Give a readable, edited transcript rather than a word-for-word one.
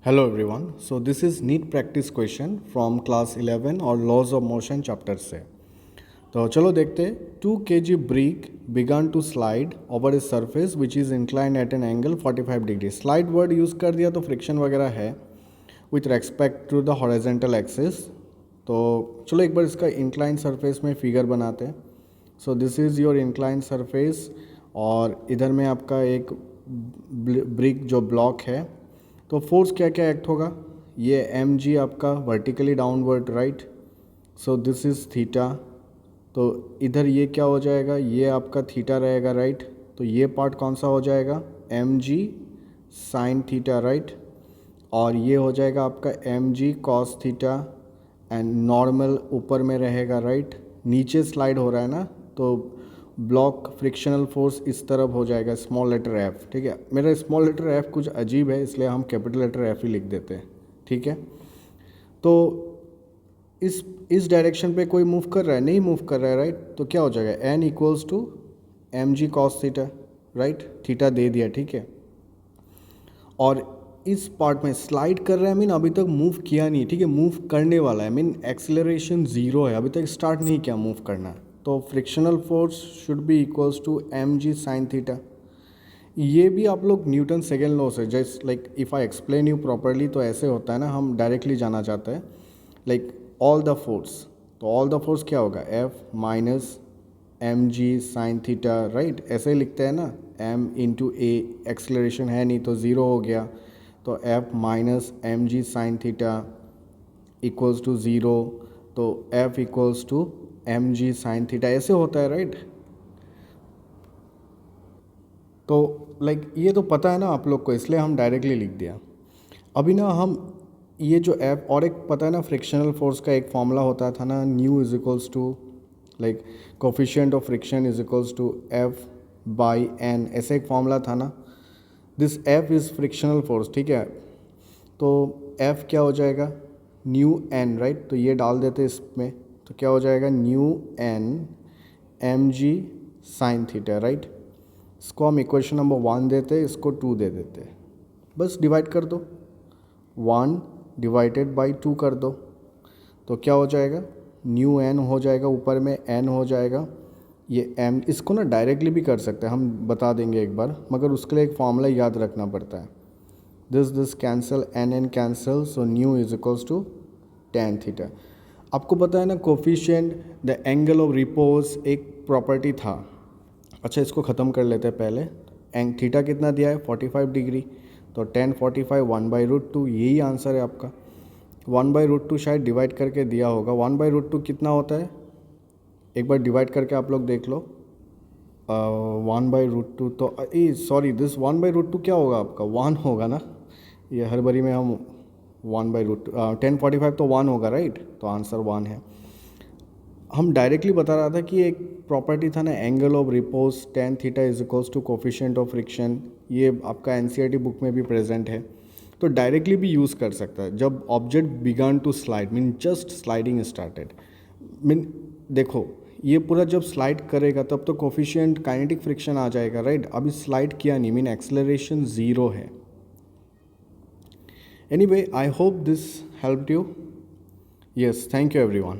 Hello everyone. So this is neat practice question from class 11 और laws of motion chapter से. तो चलो देखते हैं. 2 kg brick began to slide over a surface which is inclined at an angle 45 degree. Slide word use कर दिया तो friction वगैरह है with respect to the horizontal axis. तो चलो एक बार इसका inclined surface में फिगर बनाते हैं. So this is your inclined surface और इधर में आपका एक ब्रिक जो ब्लॉक है. तो फोर्स क्या क्या एक्ट होगा. ये एम जी आपका vertically downward right. So this is theta. तो इधर ये क्या हो जाएगा, ये आपका थीटा रहेगा राइट. तो ये पार्ट कौन सा हो जाएगा, M G sine theta right. और ये हो जाएगा आपका M G cos theta and normal ऊपर में रहेगा राइट. नीचे स्लाइड हो रहा है ना, तो ब्लॉक फ्रिक्शनल फोर्स इस तरफ हो जाएगा स्मॉल लेटर एफ. ठीक है, मेरा स्मॉल लेटर एफ कुछ अजीब है इसलिए हम कैपिटल लेटर एफ ही लिख देते हैं. ठीक है, तो इस डायरेक्शन पे कोई मूव कर रहा है, नहीं मूव कर रहा है राइट. तो क्या हो जाएगा, N equals to M G cos theta right. Theta दे दिया ठीक है. और इस पार्ट में स्लाइड कर रहा है, मीन अभी तक मूव किया नहीं. ठीक है, मूव करने वाला है, मीन एक्सेलरेशन ज़ीरो है, अभी तक स्टार्ट नहीं किया मूव करना. तो frictional force should be equals to M G sine theta. ये भी आप लोग न्यूटन सेकेंड लॉ से, just like if I explain you properly तो ऐसे होता है ना, हम डायरेक्टली जाना चाहते हैं लाइक ऑल द फोर्स. तो ऑल द फोर्स क्या होगा, F minus M G sine theta right. ऐसे लिखते हैं ना, एम इंटू ए, एक्सलरेशन है नहीं तो ज़ीरो हो गया. तो F minus M G sine theta equals to zero. तो F equals to M G sine theta, ऐसे होता है राइट. तो लाइक ये तो पता है ना आप लोग को, इसलिए हम डायरेक्टली लिख दिया. अभी ना हम ये जो एफ, और एक पता है ना फ्रिक्शनल फोर्स का एक फॉर्मूला होता था ना, mu is equals to like coefficient of friction is equals to F by N, ऐसे एक फॉर्मूला था ना. This F is frictional force. ठीक है, तो एफ क्या हो जाएगा, न्यू एन राइट. तो ये डाल देते इसमें, तो क्या हो जाएगा, mu N M G sine theta right. इसको हम इक्वेशन नंबर 1 देते, इसको 2 दे देते. बस डिवाइड कर दो, 1 डिवाइडेड बाई 2 कर दो. तो क्या हो जाएगा, न्यू एन हो जाएगा, ऊपर में एन हो जाएगा. ये एम, इसको ना डायरेक्टली भी कर सकते हैं, हम बता देंगे एक बार, मगर उसके लिए एक फॉर्मूला याद रखना पड़ता है. This cancel, N N cancel, so mu is equals to tan theta. आपको पता है ना coefficient the angle of repose एक प्रॉपर्टी था. अच्छा, इसको ख़त्म कर लेते हैं पहले. एंग थीटा कितना दिया है, 45 डिग्री. तो 10 45 1/√2, यही आंसर है आपका. 1/√2 शायद डिवाइड करके दिया होगा. 1/√2 कितना होता है, एक बार डिवाइड करके आप लोग देख लो. 1/√2 तो सॉरी, दिस 1/√2 क्या होगा आपका, 1 होगा ना. ये हर बारी में हम 1/√2, 10 45 तो 1 होगा राइट. तो आंसर 1 है. हम डायरेक्टली बता रहा था कि एक प्रॉपर्टी था ना, angle of repose tan theta is equals to coefficient of friction. ये आपका एनसीईआरटी बुक में भी प्रेजेंट है. तो डायरेक्टली भी यूज़ कर सकता है. जब object began to slide, mean just sliding started, mean देखो ये पूरा जब स्लाइड करेगा तब तो कोफिशिएंट काइनेटिक फ्रिक्शन आ जाएगा राइट. अभी स्लाइड किया नहीं, मीन एक्सेलरेशन ज़ीरो है. Anyway, I hope this helped you. Yes, thank you everyone.